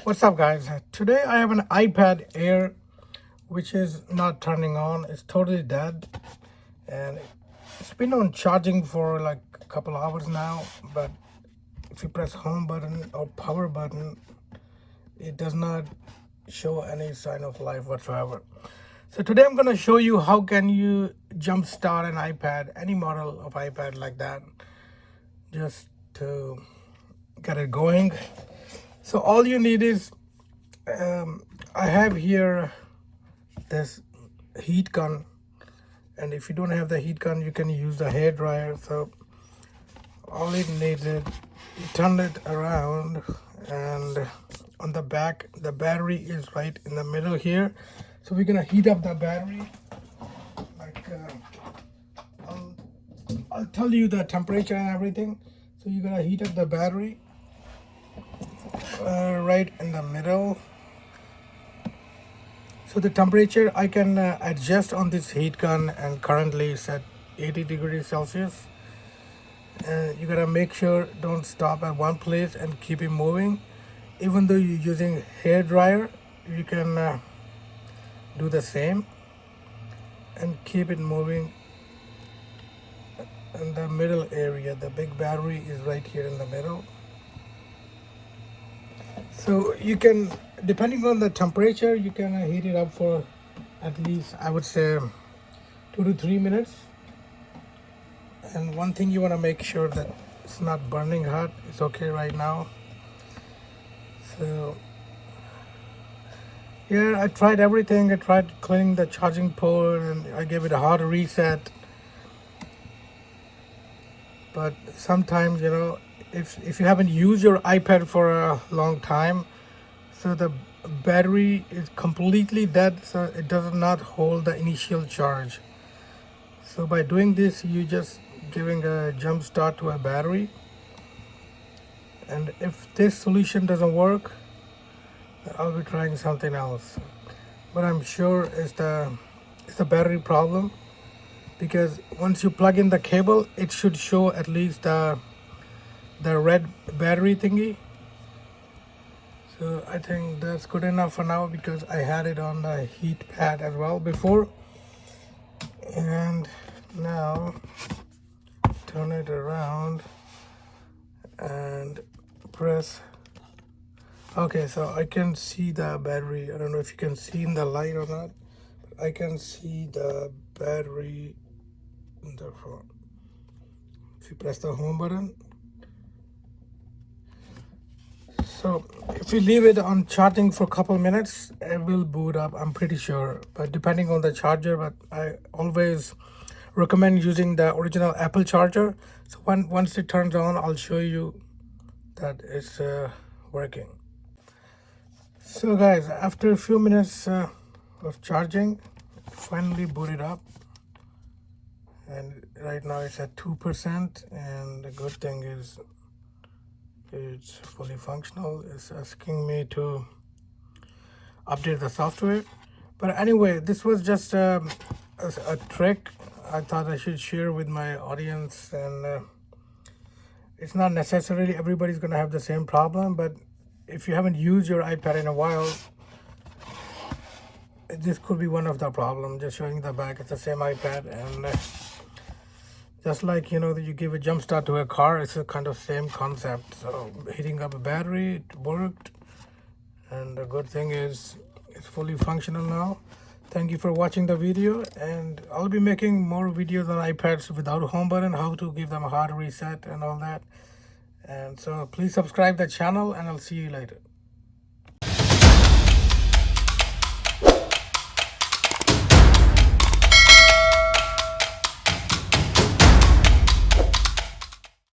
What's up, guys? Today I have an iPad Air which is not turning on. It's totally dead, and it's been on charging for like a couple hours now, but if you press home button or power button, it does not show any sign of life whatsoever. So today I'm going to show you how can you jump start an iPad, any model of iPad like that, just to get it going. So all you need is I have here this heat gun, and if you don't have the heat gun, you can use the hair dryer. So all it needs is you turn it around, and on the back the battery is right in the middle here. So we're gonna heat up the battery. Like I'll tell you the temperature and everything. So you're gonna heat up the battery right in the middle. So the temperature I can adjust on this heat gun, and currently it's at 80 degrees Celsius. You gotta make sure don't stop at one place and keep it moving. Even though you're using hair dryer, you can do the same and keep it moving. In the middle area, the big battery is right here in the middle. So you can, depending on the temperature, you can heat it up for at least, I would say, 2 to 3 minutes. And one thing you want to make sure that it's not burning hot. It's okay right now. So yeah, I tried everything. I tried cleaning the charging port, and I gave it a hard reset. But sometimes, if you haven't used your iPad for a long time, so the battery is completely dead, so it does not hold the initial charge. So by doing this, you just giving a jump start to a battery. And if this solution doesn't work, I'll be trying something else. But I'm sure it's the battery problem, because once you plug in the cable, it should show at least the red battery thingy. So I think that's good enough for now, because I had it on the heat pad as well before. And now turn it around and press. Okay, so I can see the battery. I don't know if you can see in the light or not, but I can see the battery in the front. If you press the home button. So if you leave it on charging for a couple minutes, it will boot up, I'm pretty sure. But depending on the charger, but I always recommend using the original Apple charger. So once it turns on, I'll show you that it's working. So guys, after a few minutes of charging, finally booted up, and right now it's at 2%. And the good thing is it's fully functional. It's asking me to update the software. But anyway, this was just a trick I thought I should share with my audience. And it's not necessarily everybody's gonna have the same problem, but if you haven't used your iPad in a while, this could be one of the problems. Just showing the back, it's the same iPad. And just like that you give a jump start to a car, it's a kind of same concept. So heating up a battery, it worked, and the good thing is it's fully functional now. Thank you for watching the video, and I'll be making more videos on iPads without a home button, how to give them a hard reset and all that. And so please subscribe the channel, and I'll see you later.